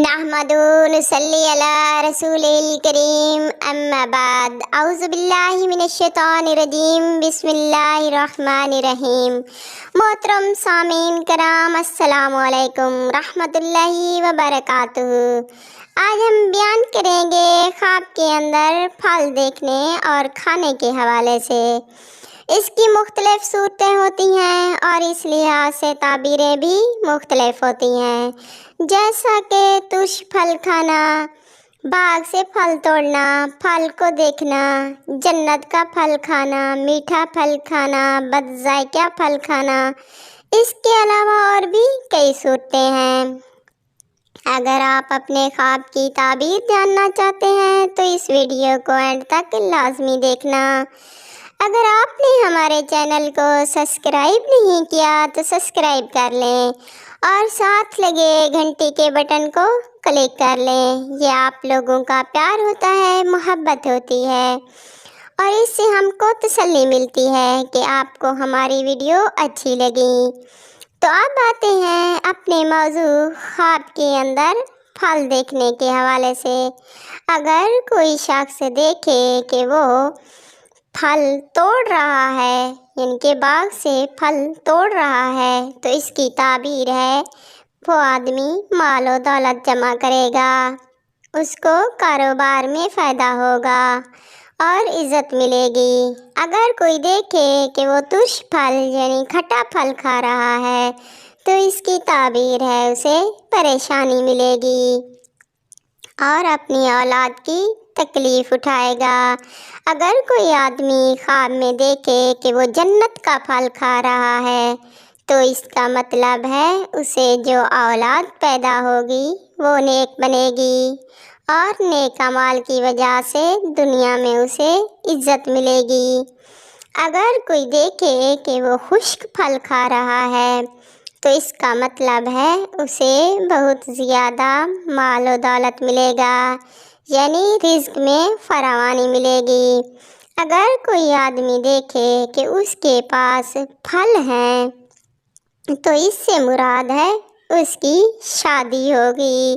نحمدہ ونصلی علی رسولہ کریم اما بعد اعوذ باللہ من الشیطان الرجیم بسم اللہ الرحمن الرحیم۔ محترم سامعین کرام السلام علیکم رحمۃ اللہ وبرکاتہ۔ آج ہم بیان کریں گے خواب کے اندر پھل دیکھنے اور کھانے کے حوالے سے۔ اس کی مختلف صورتیں ہوتی ہیں اور اس لحاظ سے تعبیریں بھی مختلف ہوتی ہیں، جیسا کہ ترش پھل کھانا، باغ سے پھل توڑنا، پھل کو دیکھنا، جنت کا پھل کھانا، میٹھا پھل کھانا، بد ذائقہ پھل کھانا۔ اس کے علاوہ اور بھی کئی صورتیں ہیں۔ اگر آپ اپنے خواب کی تعبیر جاننا چاہتے ہیں تو اس ویڈیو کو اینڈ تک لازمی دیکھنا۔ اگر آپ نے ہمارے چینل کو سبسکرائب نہیں کیا تو سبسکرائب کر لیں اور ساتھ لگے گھنٹی کے بٹن کو کلک کر لیں۔ یہ آپ لوگوں کا پیار ہوتا ہے، محبت ہوتی ہے اور اس سے ہم کو تسلی ملتی ہے کہ آپ کو ہماری ویڈیو اچھی لگی۔ تو اب آتے ہیں اپنے موضوع خواب کے اندر پھل دیکھنے کے حوالے سے۔ اگر کوئی شخص دیکھے کہ وہ پھل توڑ رہا ہے، ان کے باغ سے پھل توڑ رہا ہے، تو اس کی تعبیر ہے وہ آدمی مال و دولت جمع کرے گا، اس کو کاروبار میں فائدہ ہوگا اور عزت ملے گی۔ اگر کوئی دیکھے کہ وہ ترش پھل یعنی کھٹا پھل کھا رہا ہے تو اس کی تعبیر ہے اسے پریشانی ملے گی اور اپنی اولاد کی تکلیف اٹھائے گا۔ اگر کوئی آدمی خواب میں دیکھے کہ وہ جنت کا پھل کھا رہا ہے تو اس کا مطلب ہے اسے جو اولاد پیدا ہوگی وہ نیک بنے گی اور نیک اعمال کی وجہ سے دنیا میں اسے عزت ملے گی۔ اگر کوئی دیکھے کہ وہ خشک پھل کھا رہا ہے تو اس کا مطلب ہے اسے بہت زیادہ مال و دولت ملے گا، یعنی رزق میں فراوانی ملے گی۔ اگر کوئی آدمی دیکھے کہ اس کے پاس پھل ہیں تو اس سے مراد ہے اس کی شادی ہوگی۔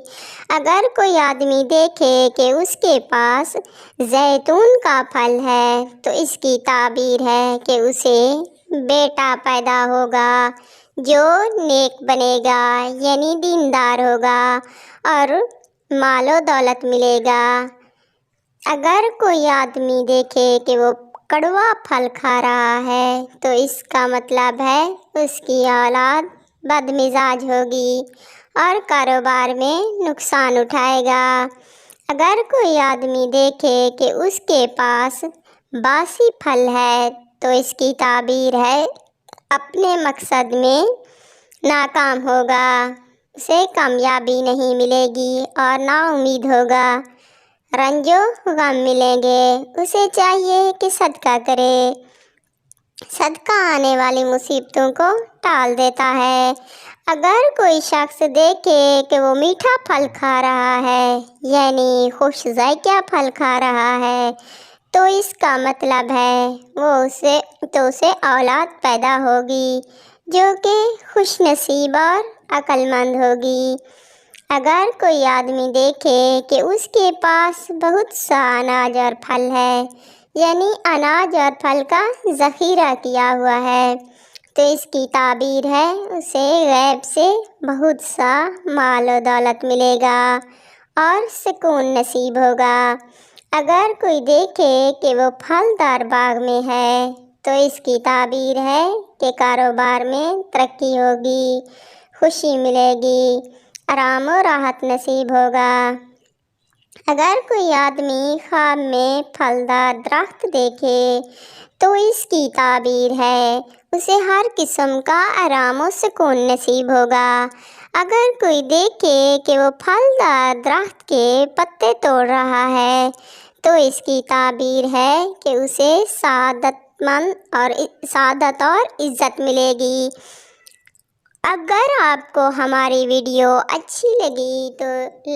اگر کوئی آدمی دیکھے کہ اس کے پاس زیتون کا پھل ہے تو اس کی تعبیر ہے کہ اسے بیٹا پیدا ہوگا جو نیک بنے گا، یعنی دیندار ہوگا اور مال و دولت ملے گا۔ اگر کوئی آدمی دیکھے کہ وہ کڑوا پھل کھا رہا ہے تو اس کا مطلب ہے اس کی اولاد بد مزاج ہوگی اور کاروبار میں نقصان اٹھائے گا۔ اگر کوئی آدمی دیکھے کہ اس کے پاس باسی پھل ہے تو اس کی تعبیر ہے اپنے مقصد میں ناکام ہوگا، اسے کامیابی نہیں ملے گی اور نا امید ہوگا، رنج و غم ملیں گے۔ اسے چاہیے کہ صدقہ کرے، صدقہ آنے والی مصیبتوں کو ٹال دیتا ہے۔ اگر کوئی شخص دیکھے کہ وہ میٹھا پھل کھا رہا ہے یعنی خوش ذائقہ پھل کھا رہا ہے تو اس کا مطلب ہے اسے اولاد پیدا ہوگی جو کہ خوش نصیب اور عقل مند ہوگی۔ اگر کوئی آدمی دیکھے کہ اس کے پاس بہت سا اناج اور پھل ہے، یعنی اناج اور پھل کا ذخیرہ کیا ہوا ہے، تو اس کی تعبیر ہے اسے غیب سے بہت سا مال و دولت ملے گا اور سکون نصیب ہوگا۔ اگر کوئی دیکھے کہ وہ پھلدار باغ میں ہے تو اس کی تعبیر ہے کہ کاروبار میں ترقی ہوگی، خوشی ملے گی، آرام و راحت نصیب ہوگا۔ اگر کوئی آدمی خواب میں پھلدار درخت دیکھے تو اس کی تعبیر ہے اسے ہر قسم کا آرام و سکون نصیب ہوگا۔ اگر کوئی دیکھے کہ وہ پھلدار درخت کے پتے توڑ رہا ہے تو اس کی تعبیر ہے کہ اسے سعادت اور عزت ملے گی۔ اگر آپ کو ہماری ویڈیو اچھی لگی تو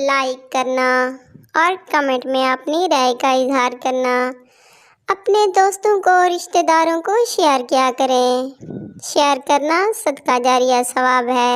لائک کرنا اور کمنٹ میں اپنی رائے کا اظہار کرنا۔ اپنے دوستوں کو رشتہ داروں کو شیئر کیا کریں، شیئر کرنا صدقہ جاریہ ثواب ہے۔